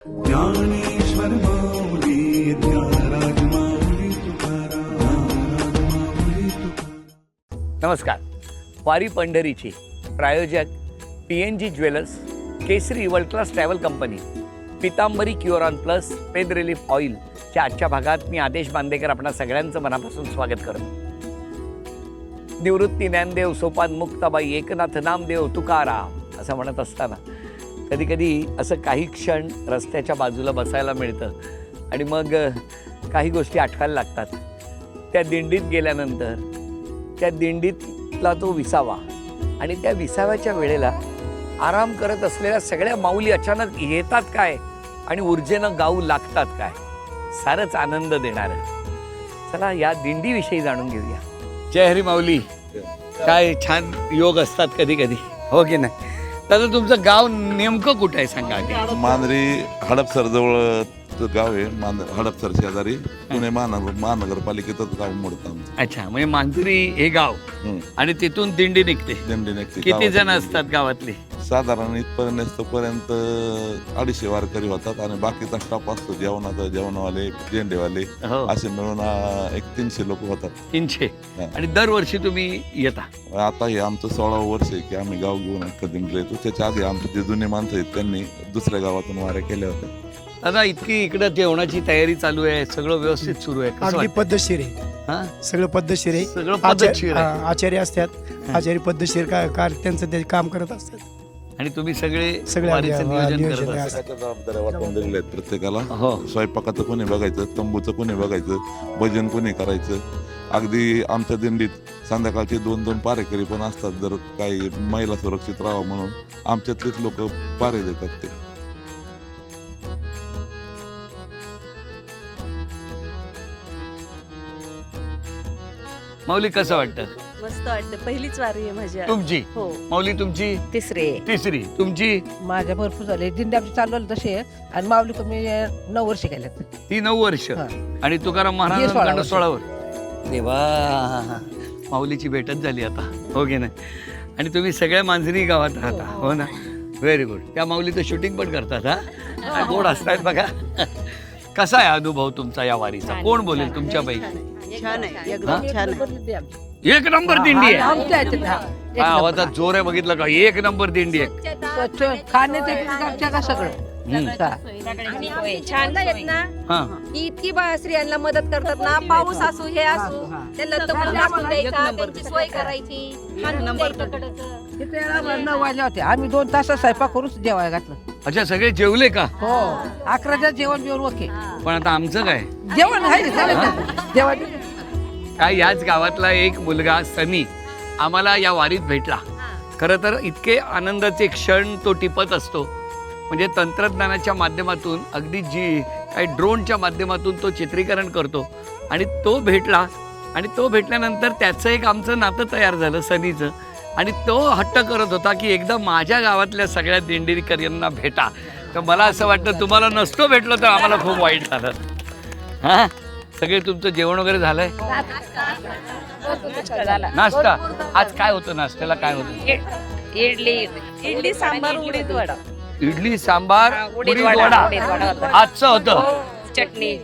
ज्ञानेश्वर माऊली ज्ञानराज माऊली तुकाराम नमस्कार. वारी पंढरीची प्रायोजक PNG jewellers, Kesari world class travel company, Pitambari Cureon plus pain relief ऑइलच्या आजच्या भागात मी आदेश बांदेकर आपणा सगळ्यांचं मनापासून स्वागत करतो. निवृत्ती ज्ञानदेव सोपान मुक्ताबाई एकनाथ नामदेव तुकाराम असं म्हणत असताना कधी कधी असं काही क्षण रस्त्याच्या बाजूला बसायला मिळतं आणि मग काही गोष्टी आठवायला लागतात. त्या दिंडीत गेल्यानंतर त्या दिंडीतला तो विसावा आणि त्या विसाव्याच्या वेळेला आराम करत असलेल्या सगळ्या माऊली अचानक येतात काय आणि ऊर्जेनं गाऊ लागतात काय, सारंच आनंद देणारं. चला या दिंडीविषयी जाणून घेऊया. जय हरी माऊली. काय छान योग असतात कधी कधी, हो की नाही? तर तुमचं गाव नेमकं कुठं आहे सांगा आधी. मांजरी हडपसर जवळ गाव आहे. हडपसर शेजारी पुणे महानगरपालिकेतच गाव मोडतं. अच्छा, म्हणजे मांजरी हे गाव आणि तिथून दिंडी निघते. दिंडी निघते. किती जण असतात गावातले? साधारण इथपर्यंत 250 वारकरी होतात आणि बाकीचा स्टाफ असतो, जेवणवाले झेंडेवाले हो. असे मिळून एक 300 लोक होतात. 300. आणि दरवर्षी तुम्ही येता? आता हे आमचं 16वं वर्ष आहे की आम्ही गाव घेऊन दिंडीला येतो. त्याच्या आधी आमचे जे जुने माणसं आहेत त्यांनी दुसऱ्या गावातून वाऱ्या केल्या होत्या. दादा इतकी इकडं जेवणाची तयारी चालू आहे, सगळं व्यवस्थित सुरू आहे? अगदी पद्धतशीर आहे. हा? सगळं पद्धतशीर आहे. सगळं पद्धतशीर आहे. आचार्य असतात, आचार्य पद्धतशीर त्यांचं ते काम करत असतात आणि तुम्ही सगळे सगळे वारीचं नियोजन नियोजन करत आहे. असता. जबाबदाऱ्या वाटून दिलेल्या आहेत प्रत्येकाला. हो. स्वयंपाकाचं कोणी बघायचं, तंबूचं कोणी बघायचं, भजन कोणी करायचं. अगदी आमच्या दिंडीत संध्याकाळचे 2-2 पारेकरी पण असतात. जर काही महिला सुरक्षित राहावं म्हणून आमच्यातलेच लोक पारे देतात. ते माऊली कसं वाटतं? मस्त वाटतं. पहिलीच वारी आहे माझी. तुमची? हो. माऊली तुमची? तिसरी. तुमची? माझ्या भरपूर झाले. दिंडी आमची चालू झाली तशी आहे. आणि माऊली तुम्ही 9 वर्ष केल्यात. ती 9 वर्ष. हा. आणि तुकाराम हे 16 महाराजांकडनं वर्ष. 16 वर्ष. देवा, माऊलीची भेटच झाली आता, हो की नाही? आणि तुम्ही सगळ्या मांजरी गावात राहता, हो ना? Very good. त्या माऊली तर शूटिंग पण करतात. हा, गोड असतात बघा. कसा आहे अनुभव तुमचा या वारीचा? कोण बोलेल तुमच्यापैकी? छान आहे, एकदम छान आहे. एक नंबर दिंडी आहे. आमच्या ह्याच्यात, हा. एक हा, नंबर. आवाजात जोर आहे, बघितलं का? एक नंबर दिंडी आहे. स्वच्छ खाण्याचं आमच्या का सगळं. हा. छान आहेत ना, हा. की इतकी स्त्रियांना मदत करतात ना. पाऊस असू हे असू, त्यांना तंबू टाकून द्यायचा, त्यांची सोय करायची. तिथे आम्हाला 9 वाजले होते. आम्ही 2 तासात स्वयंपाक करून जेवायला घातलं. अच्छा, सगळे जेवले का? हो. 11च्या जेवण बिवण ओके. पण आता आमचं काय? जेवण आहे ना, चालेल ना. जेवण काय याच गावातला एक मुलगा सनी आम्हाला या वारीत भेटला. खरं तर इतके आनंदाचे क्षण तो टिपत असतो. म्हणजे तंत्रज्ञानाच्या माध्यमातून अगदी काही ड्रोनच्या माध्यमातून तो चित्रीकरण करतो. आणि तो भेटला आणि तो भेटल्यानंतर त्याचं एक आमचं नातं तयार झालं सनीचं. आणि तो हट्ट करत होता की एकदा माझ्या गावातल्या सगळ्या दिंडीकरांना भेटा. तर मला असं वाटतं तुम्हाला नसतो भेटलो तर आम्हाला खूप वाईट झालं. हां, सगळे तुमचं जेवण वगैरे झालंय? नाश्ता आज काय होतं? नाश्त्याला काय होतं? इडली सांबार उडीद वडा. इडली सांबार उडीद वडा आजचं होतं. चटणी.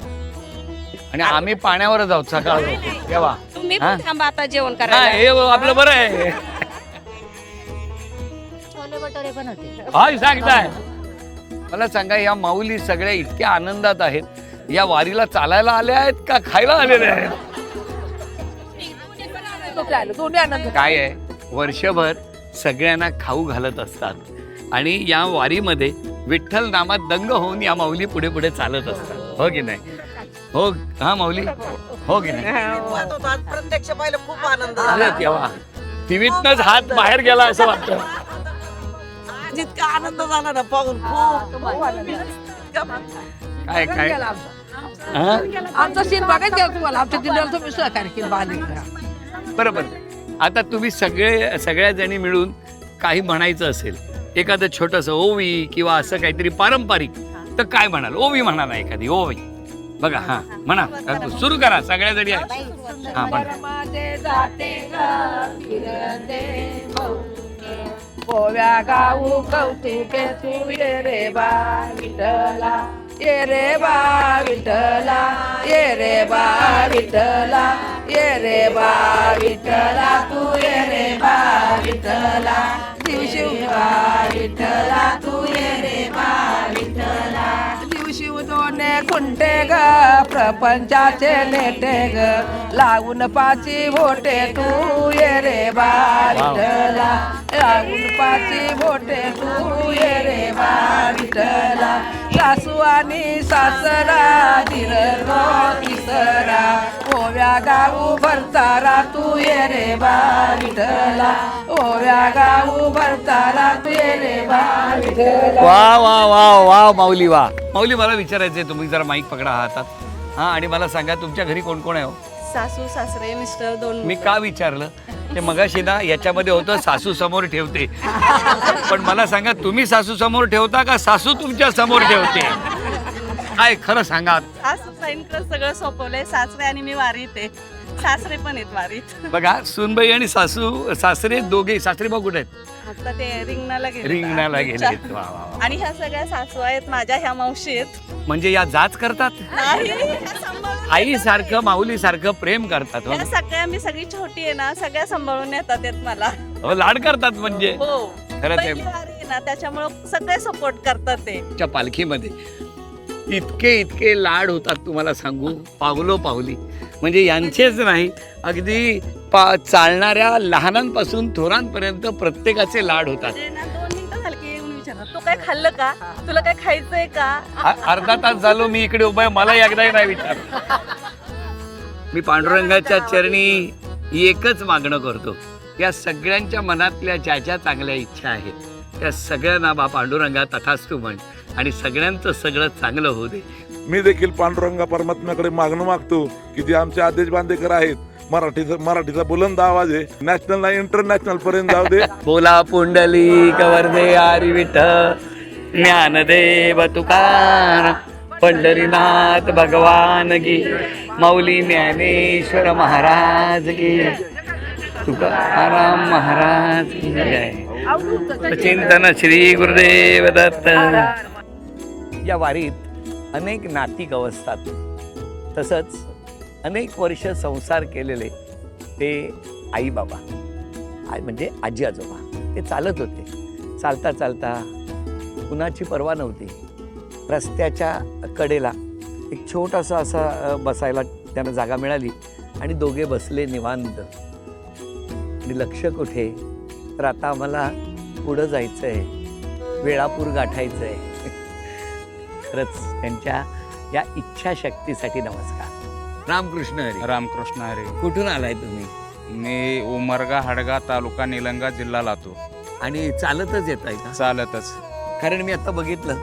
आणि आम्ही पाण्यावरच आहोत सकाळ तेव्हा. तुम्ही हा? थांबा आता जेवण हा, करायला. हे आपलं बरं आहे. छोले भटुरे पण होते. हाय सांगताय. मला सांगा, या माऊली सगळ्या इतक्या आनंदात आहेत. या वारीला चालायला आल्या आहेत का खायला आलेल्या आहेत? दोन्ही आनंद. काय आहे, वर्षभर सगळ्यांना खाऊ घालत असतात आणि या वारीमध्ये विठ्ठल नामात दंग होऊन या माऊली पुढे पुढे चालत असतात, हो की नाही? हो. हा माऊली, हो की नाही? प्रत्यक्ष पाहिलं खूप आनंद अरे तेव्हा टीव्हीतनच हात बाहेर गेला असं वाटतं. जितका आनंद झाला ना पाहून खूप काय काय हा? आमचा सीन बघायचं आहे तुम्हाला. आमच्या दिंडीला तुम्ही सहकार्य केलं बाहेर. बरोबर. आता तुम्ही सगळ्या जणी मिळून काही म्हणायचं असेल, एखादं छोटंसं ओवी किंवा असं काहीतरी पारंपरिक, तर काय म्हणाल? ओवी म्हणा ना, एखादी ओवी बघा. हा म्हणा, सुरू करा सगळ्या जणी. हा म्हणा. ओव्या गाऊ कौतुके तू ये रे बा विठ्ठला ये रे बा विठ्ठला ये रे बा विठ्ठला ये रे बा विठ्ठला तू ये रे बा विठ्ठला दिवशी बा विठ्ठला तू ये रे बा विठ्ठला दिवशी दोने खुंटे ग प्रपंचाचे नेटे ग लागून पाची बोटे तू ये रे बा विठ्ठला लागून पाची बोटे तू ये रे बा विठ्ठला सासू आणि सासरा दिर तिसरा ओव्या गाऊ भरतारा तू ये रे बा विठ्ठला ओव्या गाऊ भरतारा तू ये रे बा विठ्ठला वा वा वा वा माऊली वा. माऊली मला विचारायचंय, तुम्ही जरा माईक पकडा हातात हा आणि मला सांगा तुमच्या घरी कोण कोण आहे हो? सासू सासरे मिस्टर दोन मी का विचारलं ते मगाशी ना याच्यामध्ये होतं सासू समोर ठेवते, पण मला सांगा तुम्ही सासू समोर ठेवता का सासू तुमच्या समोर ठेवते? काय खरं सांगा. सासू साईंकडे सगळं सोपवलंय. सासरे आणि मी वारीत आहे. सासरे पण आहेत वारीत. बघा सूनबाई आणि सासू सासरे दोघे. सासरे भाऊ कुठे आहेत? आता ते रिंगणाला गेले. रिंगणाला गेले. वा वा वा. आणि ह्या सगळ्या सासू आहेत माझ्या, ह्या मावशी आहेत. म्हणजे या जाच करतात, नाही, ह्या सांभाळून आई सारखं माऊली सारखं प्रेम करतात. ह्या सगळ्या, मी सगळी छोटी आहे ना, सगळ्या सांभाळून येतात येत मला. हो, लाड करतात म्हणजे हो, खरंच आहे. पहिली वारी आहे ना, त्याच्यामुळे सगळे सपोर्ट करतात ते. च्या पालखीमध्ये इतके लाड होतात तुम्हाला सांगू, पावलो पावली. म्हणजे यांचेच नाही, अगदी चालणाऱ्या लहानांपासून थोरांपर्यंत प्रत्येकाचे लाड होतात. ते ना 2 मिनिटं झाली की येऊन विचारतात, तू काय खाल्लं का, तुला काय खायचंय का. अर्धा तास झालो मी इकडे उभा आहे, मला एकदाही नाही विचार. मी पांडुरंगाच्या चरणी एकच मागणं करतो, या सगळ्यांच्या मनातल्या ज्या ज्या चांगल्या इच्छा आहेत त्या सगळ्यांना बा पांडुरंगा तथास्तु म्हण आणि सगळ्यांचं सगळं चांगलं होऊ दे. मी देखील पांडुरंगा परमात्म्याकडे मागणं मागतो की जे आमचे आदेश बांधेकर आहेत, मराठीचा बुलंद आवाज आहे, नॅशनल नाही इंटरनॅशनल पर्यंत जाऊ दे. बोला पुंडली कवर्धे आरी विठ्ठल ज्ञानदेव तुकाराम पंढरीनाथ भगवान की माऊली ज्ञानेश्वर महाराज की तुकाराम महाराज की जय. चिंतन श्री गुरुदेव दत्त. या वारीत अनेक नाती गवसतात, तसंच अनेक वर्ष संसार केलेले ते आई बाबा म्हणजे आजी आजोबा ते चालत होते. चालता चालता कुणाची पर्वा नव्हती. रस्त्याच्या कडेला एक छोटासा असा बसायला त्यांना जागा मिळाली आणि दोघे बसले निवांत. आणि लक्ष कुठे, तर आता आम्हाला पुढं जायचं आहे, वेळापूर गाठायचं आहे. खरंच त्यांच्या या इच्छाशक्तीसाठी नमस्कार. रामकृष्ण हरी. रामकृष्ण हरी. कुठून आलाय तुम्ही? मी उमरगा हडगा तालुका निलंगा जिल्हा लातूर. आणि चालतच येत आहे का? चालतच. कारण मी आता बघितलं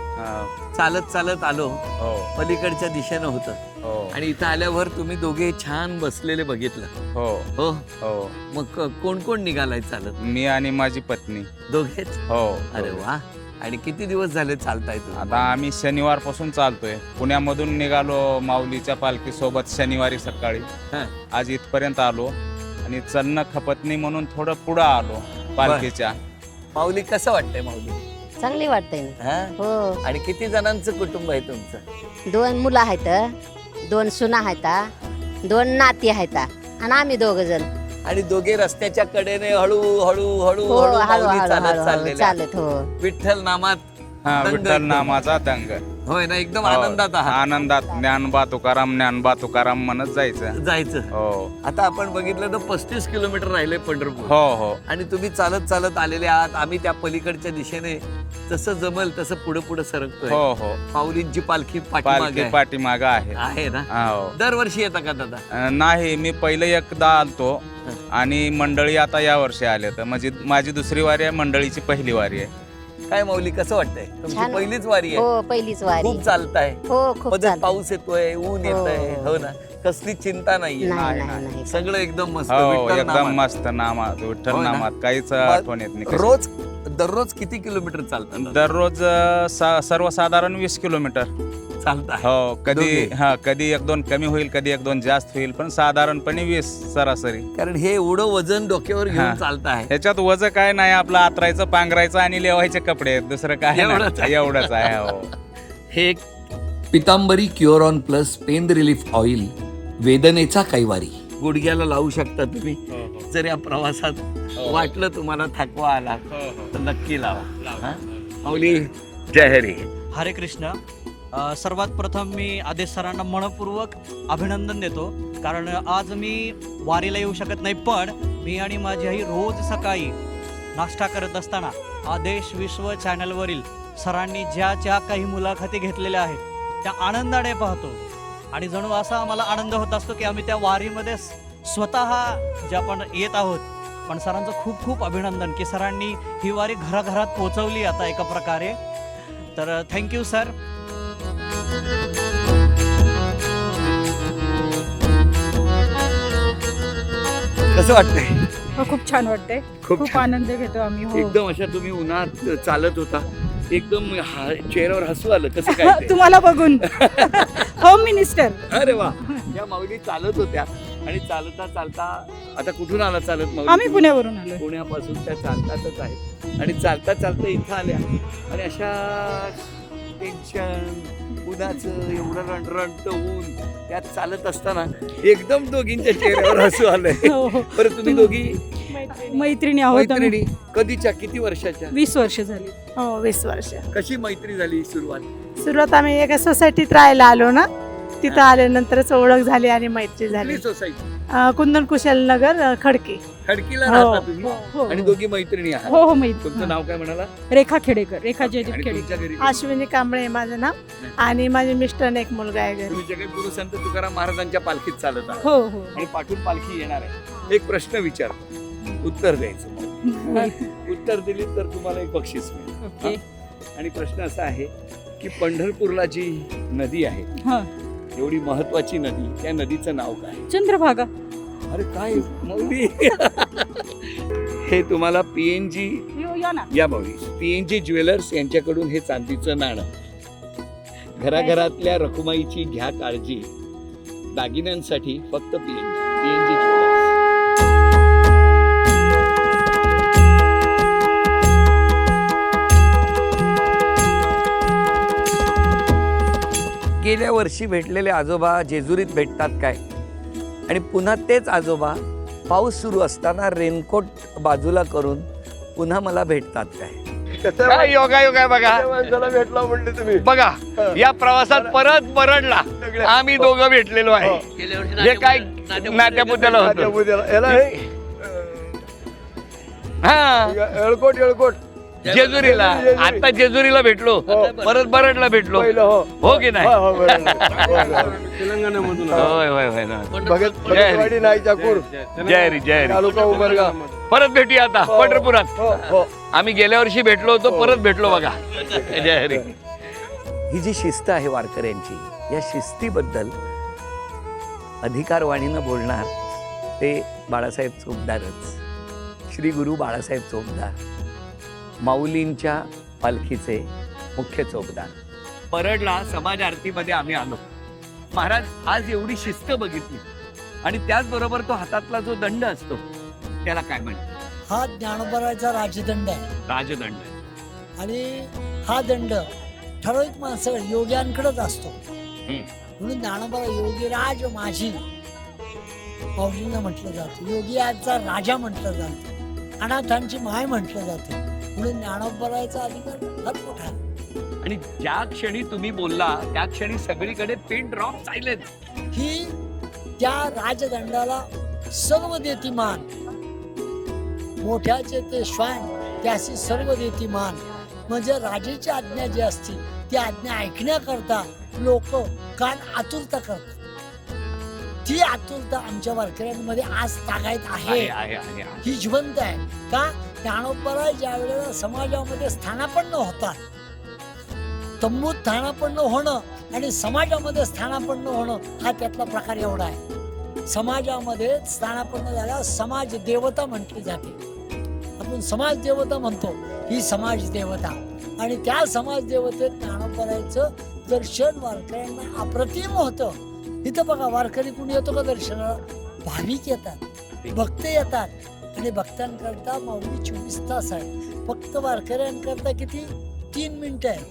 चालत चालत आलो, हो पलीकडच्या दिशेनं होतं हो आणि इथं आल्यावर तुम्ही दोघे छान बसलेले बघितलं. हो हो हो. मग कोण कोण निघालाय चालत? मी आणि माझी पत्नी. दोघेच? हो. अरे वा. आणि किती दिवस झाले चालताय तुम्ही? आता आम्ही शनिवारपासून चालतोय. पुण्यामधून निघालो माऊलीच्या पालखी सोबत शनिवारी सकाळी. हा. आज इथपर्यंत आलो आणि चलन खपतनी म्हणून थोडं पुढं आलो पालखीच्या. माऊली कसं वाटतंय माऊली? चांगली वाटते ना. हा? हो. आणि किती जणांचं कुटुंब आहे तुमचं? 2 मुलं आहेत, 2 सुना आहेत, 2 नाती आहेत आणि आम्ही 2 जण. आणि दोघे रस्त्याच्या कडेने हळू हळू हळू हो, हळू हळू माऊली हळू चालत हळू चाललेले चालत. हो. विठ्ठल नामात हा, दंग विठ्ठल एकदम. नामाचा दंग. होय ना, एकदम हो, आनंदात आहात. आनंदात ज्ञानबा तुकाराम म्हणत जायचं. जायचं. हो आता आपण बघितलं तर 35 किलोमीटर राहिले पंढरपूर. हो हो. आणि तुम्ही चालत चालत आलेले आहात. आम्ही त्या पलीकडच्या दिशेने जसं जमल तसं पुढे पुढे सरकतोय. हो हो. माऊलींची पालखी पालखी पाठीमागे पाठीमागं आहे. आहे ना? हो. दरवर्षी येता का दादा? नाही, मी पहिले एकदा आलतो आणि मंडळी आता या वर्षी आले. तर म्हणजे माझी दुसरी वारी आहे, मंडळीची पहिली वारी आहे. काय माऊली कसं वाटतंय? तुमची छान. पहिलीच वारी आहे. हो, पहिलीच वारी. खूप चालताय. हो, खूप मध्येच पाऊस येतोय, ऊन हो. येतंय. हो ना, कसली चिंता नाहीये. नाही नाही नाही. सगळं एकदम मस्त. हो, विठ्ठल एकदम नामात. मस्त नामात, विठ्ठल हो ना? नामात काहीच आठवण येत नाही. रोज दररोज किती किलोमीटर चालतात दररोज सर्वसाधारण 20 किलोमीटर चालता हो. कधी दोघे? कधी 1-2 कमी होईल, कधी 1-2 जास्त होईल, पण साधारणपणे 20 सरासरी. कारण हे एवढं वजन डोक्यावर हा. घेऊन चालत आहे. ह्याच्यात वजन काय नाही, आपलं आतरायचं, पांघरायचं आणि लेवायचे कपडे आहेत. दुसरं काय एवढंच नाही. आहे. एवढंच आहे हो. हे Pitambari Cureon plus pain relief oil वेदनेचा कैवारी गुडघ्याला लावू शकता तुम्ही. जर या प्रवासात वाटलं तुम्हाला थकवा आला तर नक्की लावा. हा? माऊली जय हरी. हरे कृष्ण. सर्वात प्रथम मी आदेश सरांना मनपूर्वक अभिनंदन देतो, कारण आज मी वारीला येऊ शकत नाही, पण मी आणि माझी आई रोज सकाळी नाश्ता करत असताना आदेश विश्व चॅनलवरील सरांनी ज्या काही मुलाखती घेतलेल्या आहेत त्या आनंदाने पाहतो आणि जणू असा आम्हाला आनंद होत असतो की आम्ही त्या वारीमध्ये स्वतः जे आपण येत आहोत. पण सरांचं खूप खूप अभिनंदन की सरांनी ही वारी घराघरात पोहोचवली आता एका प्रकारे. तर थँक्यू सर. कसं वाटतंय? खूप छान वाटतंय. खूप खूप छान. आनंद घेतो आम्ही. हो. एकदम अशा तुम्ही उन्हात चालत होता, एकदम चेहऱ्यावर हसू आलं. कसं काय ते? तुम्हाला बघून होम मिनिस्टर. अरे वा. या माऊली चालत होत्या आणि चालता चालता आता कुठून आला चालत माऊली? आम्ही पुण्यावरून आलो. पुण्यापासून त्या चालतातच आहेत आणि चालता चालता इथं आल्या आणि अशा टेन्शन उन्हाचं एवढं रणरणत ऊन त्यात चालत असताना एकदम दोघींच्या चेहऱ्यावर हसू आलंय. हो. बरं तुम्ही दोघी मैत्रिणी आहोत आम्ही. मैत्रिणी कधीच्या, किती वर्षाच्या? 20 वर्ष झाली. हो 20 वर्ष. कशी मैत्री झाली सुरुवात? सुरुवात आम्ही एका सोसायटीत राहायला आलो ना, तिथं आल्यानंतरच ओळख झाली आणि मैत्री झाली. कुठली सोसायटी? कुंदन कुशल नगर खडकी. खडकीला हो. राहता तुम्ही हो. आणि दोघी मैत्रिणी आहात. हो हो मैत्री. तुमचं नाव काय म्हणाला? रेखा खेडेकर. रेखा जयदीप आणि खेडेकर. तुमच्या घरी अश्विनी कांबळे आहे माझं नाव आणि माझे मिस्टर एक मुलगा आहे घरी. तुम्ही जगद्गुरु संत तुकाराम महाराजांच्या पालखीत चालत आहात हो हो. आणि पाठून पालखी येणार आहे. एक प्रश्न विचारतो, उत्तर द्यायचं. उत्तर दिली तर तुम्हाला एक बक्षीस मिळेल. ओके. हा? आणि प्रश्न असा आहे की पंढरपूरला जी नदी आहे, हा. एवढी महत्वाची नदी, त्या नदीचं नाव काय? चंद्रभागा. अरे काय मौली. हे तुम्हाला PNG या ना. या भावी PNG ज्वेलर्स यांच्याकडून हे चांदीचं नाणं. घराघरातल्या रखुमाईची घ्या काळजी, दागिन्यांसाठी फक्त PNG ज्वेलर्स. गेल्या वर्षी भेटलेले आजोबा जेजुरीत भेटतात काय? आणि पुन्हा तेच आजोबा पाऊस सुरू असताना रेनकोट बाजूला करून पुन्हा मला भेटतात काय? काय योगायोग आहे बघा. भेटला म्हणले तुम्ही. बघा या प्रवासात परत बरडला आम्ही दोघं भेटलेलो आहे. हे काय नाट्याबुद्ध्याला होतं. हा एळकोट जेजुरीला. आता जेजुरीला भेटलो, परत बरडला भेटलो. हो की नाही? तेलंगणामधून होय होय होय. भगतवाडी नाईचाकूर जय हरी जय हरी. तालुका उमरगा. परत भेटूया आता पंढरपुरात. हो. आम्ही गेल्या वर्षी भेटलो होतो, परत भेटलो बघा. जय हरी. ही जी शिस्त आहे वारकऱ्यांची, या शिस्तीबद्दल अधिकारवाणीनं बोलणार ते बाळासाहेब चोपदारच. श्री गुरु बाळासाहेब चोपदार, माऊलींच्या पालखीचे मुख्य चोपदार. परडला समाज आरतीमध्ये आम्ही आलो. महाराज आज एवढी शिस्त बघितली आणि त्याचबरोबर तो हातातला जो दंड असतो त्याला काय म्हणतात? हा ज्ञानोबराचा राजदंड आहे. राजदंड. आणि हा दंड ठराविक माणसाकडे योग्यांकडेच असतो. म्हणून ज्ञानोबरा योगीराज माझी माऊलींना म्हटलं जातं. योगी आजचा राजा म्हटलं जातं. अनाथांची माय म्हटलं जातं. म्हणून ज्ञानोबराचा अधिकार फार मोठा आहे. आणि ज्या क्षणी तुम्ही बोलला त्या क्षणी सगळीकडे पिन ड्रॉप सायलेन्स. ही त्या राजदंडाला सर्व देती मान, मोठ्याचे ते श्वान त्याशी सर्व देती मान. म्हणजे राजाची आज्ञा जी असते ती आज्ञा ऐकण्याकरता लोक कान आतुरता करतात. ती आतुरता आमच्या वारकऱ्यांमध्ये आज तागायत आहे. ही जिवंत आहे. का? ज्ञानोबा ज्या वेळेला समाजामध्ये स्थानापन्न होतात, तंबूत स्थानापन्न होणं आणि समाजामध्ये स्थानापन्न होणं हा त्यातला प्रकार एवढा आहे. समाजामध्ये स्थानापन्न झाल्यावर समाज देवता म्हटली जाते. आपण आपण समाज देवता म्हणतो, ही समाज देवता. आणि त्या समाज देवतेत ज्ञानोबरायचं दर्शन वारकऱ्यांना अप्रतिम होतं. इथं बघा, वारकरी कुणी येतो का दर्शनाला? भाविक येतात, भक्त येतात. आणि भक्तांकरता माऊली 24 तास आहे. फक्त वारकऱ्यांकरता किती? 3 मिनिटं आहे.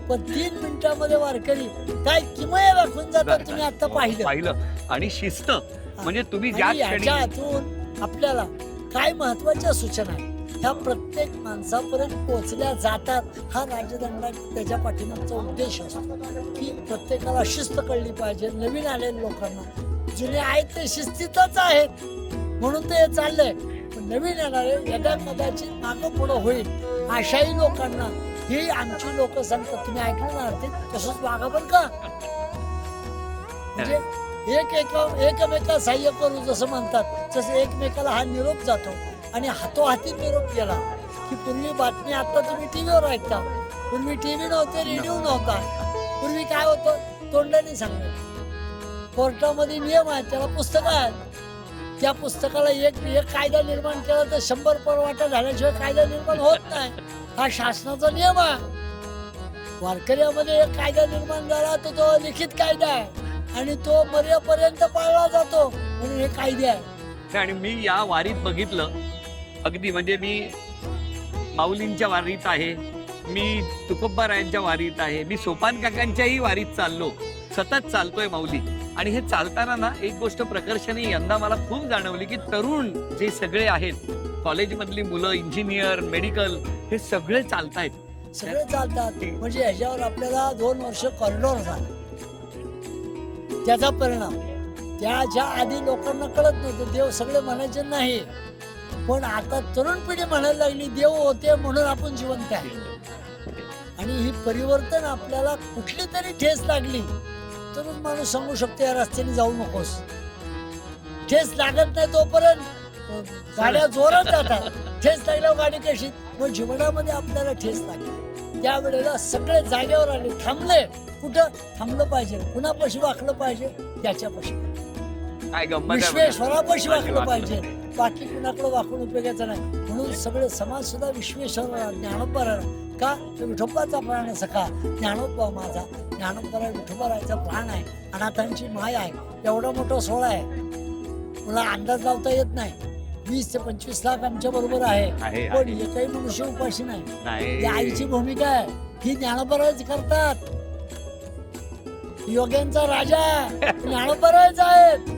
पण 3 मिनिटामध्ये वारकरी काय किमया दाखवून जातात, तुम्ही आता पाहिलं. आणि शिस्त म्हणजे तुम्ही ज्या आणि क्षणी याच्यातून आपल्याला काय महत्वाच्या सूचना आहेत ह्या प्रत्येक माणसापर्यंत पोहोचल्या जातात. हा राजदंडा त्याच्या पाठीमागचा उद्देश असतो की प्रत्येकाला शिस्त कळली पाहिजे. नवीन आलेल्या लोकांना, जुने आहेत ते शिस्तीतच आहेत म्हणून ते चाललंय. पण नवीन येणारे यदा कदाचित मागं पुढं होईल अशाही लोकांना ही आमची लोक सांगतात, तुम्ही ऐकलं ना ते तसंच वागा पण का. म्हणजे एकमेका सहाय्य करू जसं म्हणतात, तसं एकमेकाला हा निरोप जातो. आणि हातोहाती निरोप गेला की पूर्वी बातमी, आता तुम्ही टीव्हीवर ऐकता. पूर्वी टीव्ही नव्हते, रेडिओ नव्हता. पूर्वी काय होतं, तोंडाने सांगत. कोर्टामध्ये नियम आहेत, त्याला पुस्तकं आहेत. त्या पुस्तकाला एक कायदा निर्माण केला तर 100 परवाटा झाल्याशिवाय कायदा निर्माण होत नाही. हा शासनाचा नियम आहे. वारकऱ्यामध्ये एक कायदा निर्माण झाला तर तो लिखित कायदा आहे आणि तो मर्यापर्यंत पाळला जातो, म्हणून हे कायदे आहे. आणि मी या वारीत बघितलं अगदी, म्हणजे मी माऊलींच्या वारीत आहे, मी तुकोबारायांच्या वारीत आहे, मी सोपान काकांच्याही वारीत चाललो, सतत चालतोय माऊली. आणि हे चालताना ना एक गोष्ट प्रकर्षाने यंदा मला खूप जाणवली की तरुण जे सगळे आहेत, कॉलेजमधली मुलं, इंजिनियर, मेडिकल, हे सगळे चालतायत. सगळे चालतात. म्हणजे ह्याच्यावर आपल्याला 2 वर्ष कॉरिडॉर झाला, त्याचा परिणाम. त्याच्या आधी लोकांना कळत नव्हतं, देव सगळे म्हणायचे नाही. पण आता तरुण पिढी म्हणायला लागली देव होते म्हणून आपण जिवंत आहे. आणि ही परिवर्तन आपल्याला कुठली तरी ठेस लागली तरच माणूस सांगू शकतो या रस्त्याने जाऊ नकोस. ठेस लागत नाही तोपर्यंत गाड्या जोरात जातात. ठेस लागल्यावर गाडी कशी. मग जीवनामध्ये आपल्याला ठेस लागली, त्यावेळेला सगळे जागेवर आले, थांबले. कुठं थांबलं पाहिजे, कुणापाशी वाकलं पाहिजे, त्याच्यापाशी विश्वेश्वरापाशी वाकलं पाहिजे. बाकी कुणाकडे वाकून उपयोगाचं नाही. म्हणून सगळे समाज सुद्धा विश्वेश्वराला, ज्ञानोबाराला, का तो विठोबाचा प्राण आहे सखा. ज्ञानोबा माझा, ज्ञानोबा विठोबाराचा प्राण आहे, अनाथांची माय आहे. एवढा मोठा सोहळा आहे, मला अंदाज लावता येत नाही. 20 ते 25 लाख आमच्या बरोबर आहे. पण एकही मनुष्य उपाशी नाही. ही आईची भूमिका आहे, ही ज्ञानोबाराच करतात. योग्यांचा राजा ज्ञानोबाराच आहेत.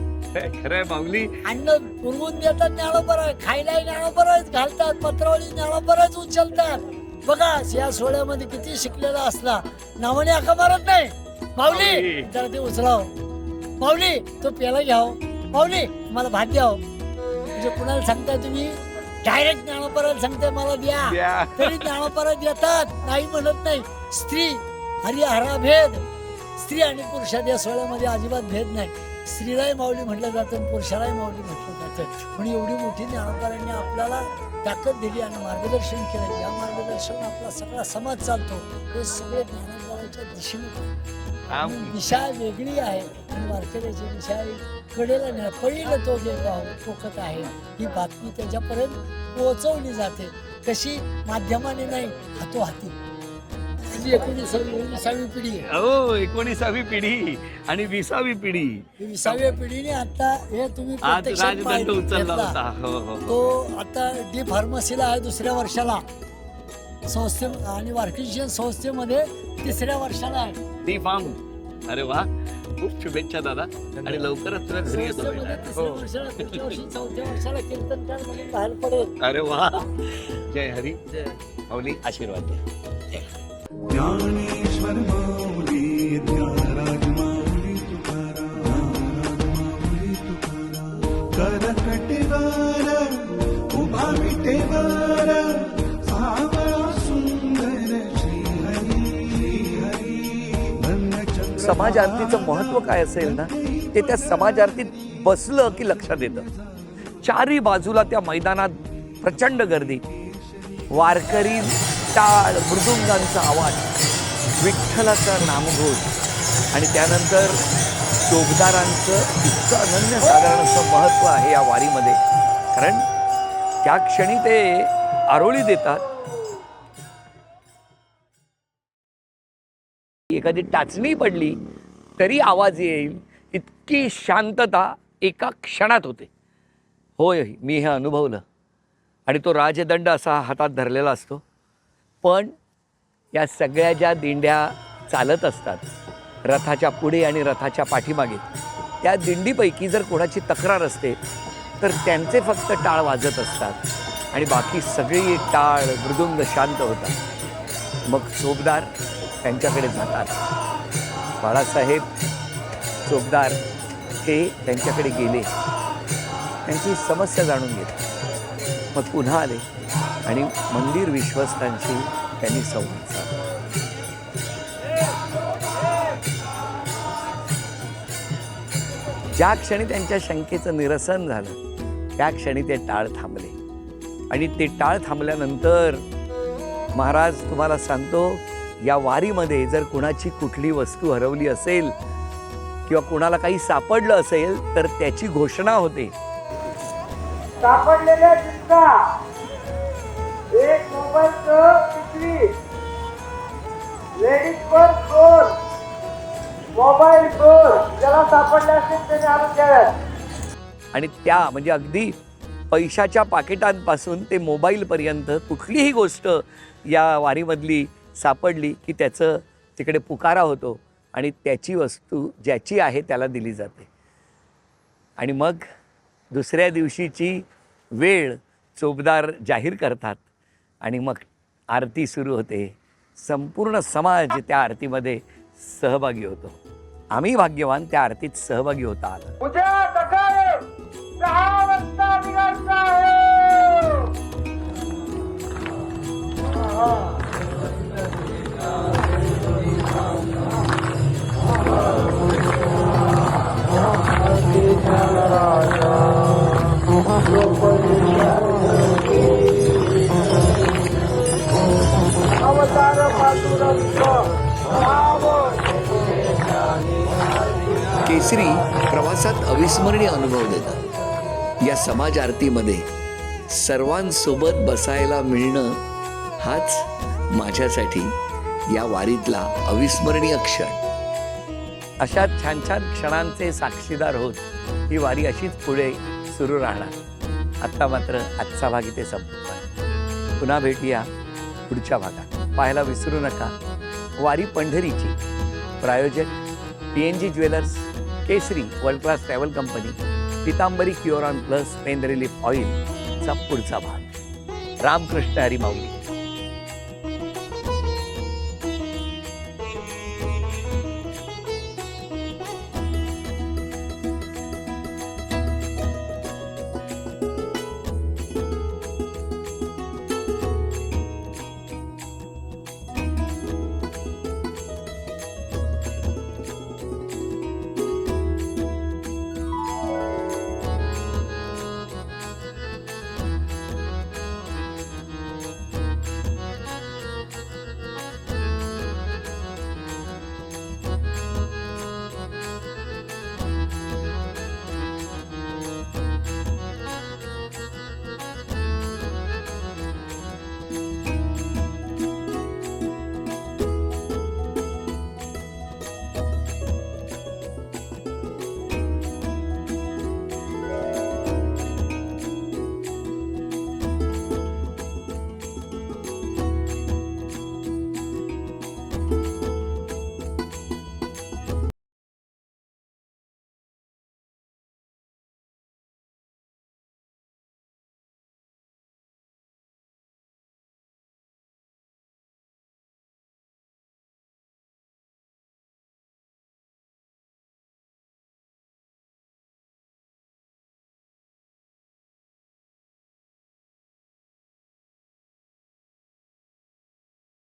खरंय माऊली. अन्न पुरवून देतात ज्ञानोबराय, खायला ज्ञानोबराच घालतात, पत्रावळी ज्ञानोबराच उचलतात. बघा या सोहळ्यामध्ये किती शिकलेला असला नावाने आका मारत नाही. माऊली जरा ते उचलाव, माऊली तो पेला घ्याव, माऊली मला भात द्याव. म्हणजे कुणाला सांगताय तुम्ही, डायरेक्ट ज्ञानोबराला सांगताय मला द्या, तरी ज्ञानोबरा देतात, नाही म्हणत नाही. स्त्री हरिहरा भेद, स्त्री आणि पुरुषात या सोहळ्यामध्ये अजिबात भेद नाही. स्त्रीलाही माऊली म्हटलं जातं, पुरुषालाही माऊली म्हटलं जातं. पण एवढी मोठी ज्ञानोबारांनी आपल्याला ताकद दिली आणि मार्गदर्शन केलं. या मार्गदर्शन आपला सगळा समाज चालतो, हे सगळे ज्ञानोबाराच्या दिशेने. दिशा वेगळी आहे आणि वारकऱ्याची दिशा कडेला नाही. पहिलं तो जे टोकत आहे, ही बातमी त्याच्यापर्यंत पोहोचवली जाते. कशी? माध्यमाने नाही, हातोहाती. 19वी पिढी आहे. हो, 19वी पिढी आणि 20वी पिढी. 20व्या पिढीने आता हे तुम्ही आज राजदंड उचलला होता. हो. तो आता डी फार्मसीला आहे 2ऱ्या वर्षाला संस्थे, आणि वारकरी संस्थेमध्ये 3ऱ्या वर्षाला आहे. D pharm. अरे वा, खूप शुभेच्छा दादा. आणि लवकरच तुला घरी येतो. 3ऱ्या वर्षाला, 4थ्या वर्षाला कीर्तनकार म्हणून बाहेर पडेल. अरे वा, जय हरी. जय माऊली, आशीर्वाद द्या. ज्ञानेश्वर माऊली, ज्ञानराज माऊली तुकाराम, माऊली तुकाराम. करकटेवार उभा विटेवार, सावळा सुंदर श्री हरी हरी. समाज आरतीचं महत्व काय असेल ना, ते त्या समाज आरतीत बसलं की लक्षात येतं. चारी बाजूला त्या मैदानात प्रचंड गर्दी, वारकरी, टाळ, मृदुंगांचा आवाज, विठ्ठलाचा नामघोष, आणि त्यानंतर चोपदारांचं इतकं अनन्यसाधारण असं महत्त्व आहे या वारीमध्ये. कारण त्या क्षणी ते आरोळी देतात. एखादी टाचणी पडली तरी आवाज येईल इतकी शांतता एका क्षणात होते. होय, मी हे अनुभवलं. आणि तो राजदंड असा हातात धरलेला असतो. पण या सगळ्या ज्या दिंड्या चालत असतात रथाच्या पुढे आणि रथाच्या पाठीमागे, त्या दिंडीपैकी जर कोणाची तक्रार असते तर त्यांचे फक्त टाळ वाजत असतात आणि बाकी सगळी टाळ मृदुंग शांत होतात. मग चोपदार त्यांच्याकडे जातात. बाळासाहेब चोपदार हे त्यांच्याकडे गेले, त्यांची समस्या जाणून घेतली. मग पुन्हा आले आणि मंदिर विश्वस्तांशी त्यांनी संवाद साधला. ज्या क्षणी त्यांच्या शंकेचं निरसन झालं त्या क्षणी ते टाळ थांबले. आणि ते टाळ थांबल्यानंतर महाराज तुम्हाला सांगतो, या वारीमध्ये जर कुणाची कुठली वस्तू हरवली असेल किंवा कुणाला काही सापडलं असेल तर त्याची घोषणा होते. सापडलेल्या चिंता एक मोबाईलचं पिशवी, लेडीज पर्स चोर, मोबाईल चोर, ज्याला सापडले असेल त्याने आणून द्याव्यात. आणि त्या म्हणजे अगदी पैशाच्या पाकिटांपासून ते मोबाईलपर्यंत कुठलीही गोष्ट या वारीमधली सापडली की त्याचं तिकडे पुकारा होतो आणि त्याची वस्तू ज्याची आहे त्याला दिली जाते. आणि मग दुसऱ्या दिवशीची वेळ चोपदार जाहीर करतात आणि मग आरती सुरू होते. संपूर्ण समाज त्या आरतीमध्ये सहभागी होतो. आम्ही भाग्यवान त्या आरतीत सहभागी होता आला. उद्या सकाळी 6 वाजता निघायचं आहे. केसरी प्रवासात अविस्मरणीय अनुभव देतात. या समाज आरतीमध्ये सर्वांसोबत बसायला मिळणं हाच माझ्यासाठी या वारीतला अविस्मरणीय क्षण. अशा छान छान क्षणांचे साक्षीदार होत ही वारी अशीच पुढे सुरू राहणार. आत्ता मात्र आजचा भाग इथे संपतो. पुन्हा भेटूया पुढच्या भागात. पाहायला विसरू नका वारी पंढरीची. प्रायोजक PNG jewellers, Kesari world class travel company, Pitambari Cureon plus pain relief oil चा पुढचा भाग. रामकृष्ण हरी माऊली.